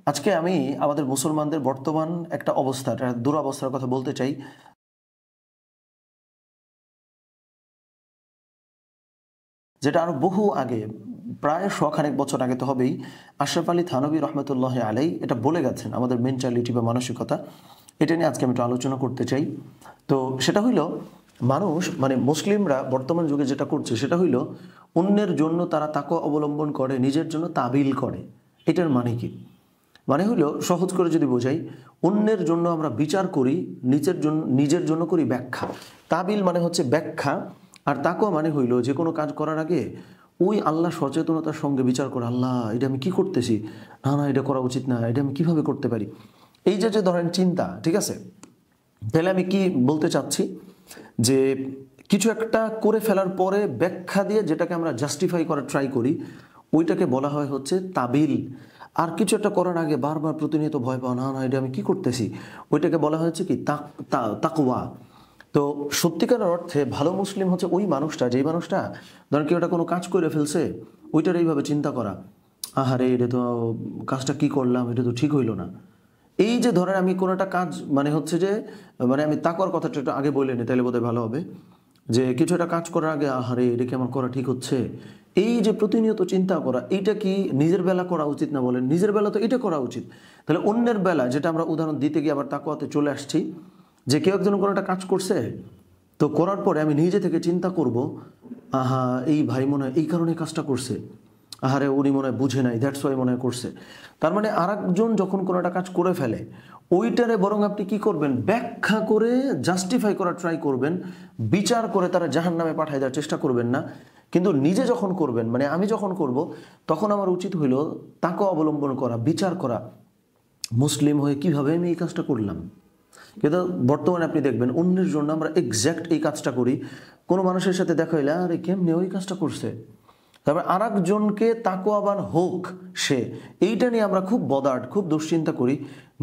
আজকে আমি আমাদের মুসলমানদের বর্তমান একটা অবস্থা, একটা দুরবস্থার কথা বলতে চাই। যেটা আরো বহু আগে, প্রায় শখানেক বছর আগে তো হবেই, আশরাফ আলী থানভী রহমতুল্লাহ আলাই এটা বলে গেছেন আমাদের মেন্টালিটি বা মানসিকতা। এটা নিয়ে আজকে আমি একটু আলোচনা করতে চাই। তো সেটা হইল, মানুষ মানে মুসলিমরা বর্তমান যুগে যেটা করছে সেটা হইল, অন্যের জন্য তারা তাকওয়া অবলম্বন করে, নিজের জন্য তাবিল করে। এটার মানে কি? মানে হইল, সহজ করে যদি বোঝাই, অন্যের জন্য আমরা বিচার করি, নিজের জন্য করি ব্যাখ্যা। তাবিল মানে হচ্ছে ব্যাখ্যা, আর তাকওয়া মানে হইল যে কোনো কাজ করার আগে ওই আল্লাহ সচেতনতার সঙ্গে বিচার করে, আল্লাহ এটা আমি কি করতেছি, না না এটা করা উচিত না, এটা আমি কিভাবে করতে পারি। এই যে যে ধরেন চিন্তা, ঠিক আছে? তাহলে আমি কি বলতে চাচ্ছি, যে কিছু একটা করে ফেলার পরে ব্যাখ্যা দিয়ে যেটাকে আমরা জাস্টিফাই করার ট্রাই করি, ওইটাকে বলা হয় হচ্ছে তাবিল। আর কিছু একটা করার আগে বারবার প্রতিনিয়ত ভয় পাওয়া, না না এটা আমি কি করতেছি, ওইটাকে বলা হয়েছে কি তাকওয়া। তো সত্যিকার অর্থে ভালো মুসলিম হচ্ছে ওই মানুষটা, যেই মানুষটা ধরেন কেউ একটা কোনো কাজ করে ফেলছে, ওইটার এইভাবে চিন্তা করা, আহারে এটা তো কাজটা কি করলাম, এটা তো ঠিক হইলো না। এই যে ধরেন আমি কোনো একটা কাজ, মানে হচ্ছে যে, মানে আমি তাকওয়ার কথাটা একটু আগে বলে নিই তাহলে বোধহয় ভালো হবে। যে কিছু একটা কাজ করার আগে, আহারে এটা কি আমার করা ঠিক হচ্ছে, এই যে প্রতিনিয়ত চিন্তা করা, এইটা কি নিজের বেলা করা উচিত না? বলেন, নিজের বেলা তো এটা করা উচিত। তাহলে অন্যের বেলা, যেটা আমরা উদাহরণ দিতে গিয়ে আবার তাকওয়াতে চলে আসছি, যে কেউ একজন কোনো একটা কাজ করছে, তো করার পরে আমি নিজে থেকে চিন্তা করব, আহা এই ভাই মনে হয় এই কারণে কাজটা করছে, আহারে উনি মনে হয় বুঝে নাই, দ্যাটস ওয়াই মনে হয় করছে। তার মানে আরেকজন যখন কোনো একটা কাজ করে ফেলে, ওইটারে বরং আপনি কি করবেন, ব্যাখ্যা করে জাস্টিফাই করার ট্রাই করবেন, বিচার করে তারা জাহান্নামে পাঠায় দেওয়ার চেষ্টা করবেন না। কিন্তু নিজে যখন করবেন, মানে আমি যখন করব, তখন আমার উচিত হইল তাকে অবলম্বন করা, বিচার করা, মুসলিম হয়ে কিভাবে আমি এই কাজটা করলাম। কিন্তু বর্তমানে আপনি দেখবেন অন্যের জন্য আমরা এক্স্যাক্ট এই কাজটা করি। কোনো মানুষের সাথে দেখা হইলে, আরে কেমনে ওই কাজটা করছে, তারপর আর একজনকে তাকওয়াবান হোক সে, এইটা নিয়ে আমরা খুব বদার্ড, খুব দুশ্চিন্তা করি।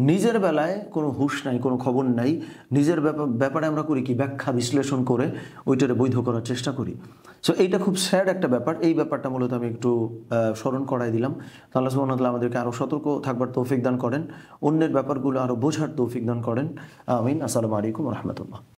নিজের বেলায় কোনো হুঁশ নাই, কোনো খবর নাই। নিজের ব্যাপারে আমরা করি কি, ব্যাখ্যা বিশ্লেষণ করে ওইটারে বৈধ করার চেষ্টা করি। সো এইটা খুব স্যাড একটা ব্যাপার। এই ব্যাপারটা মূলত আমি একটু স্মরণ করাই দিলাম। তো আল্লাহ সুবহানাহু ওয়া তাআলা আমাদেরকে আরও সতর্ক থাকবার তৌফিক দান করেন, অন্যের ব্যাপারগুলো আরও বোঝার তৌফিক দান করেন। আমিন। আসসালামু আলাইকুম ওয়া রাহমাতুল্লাহ।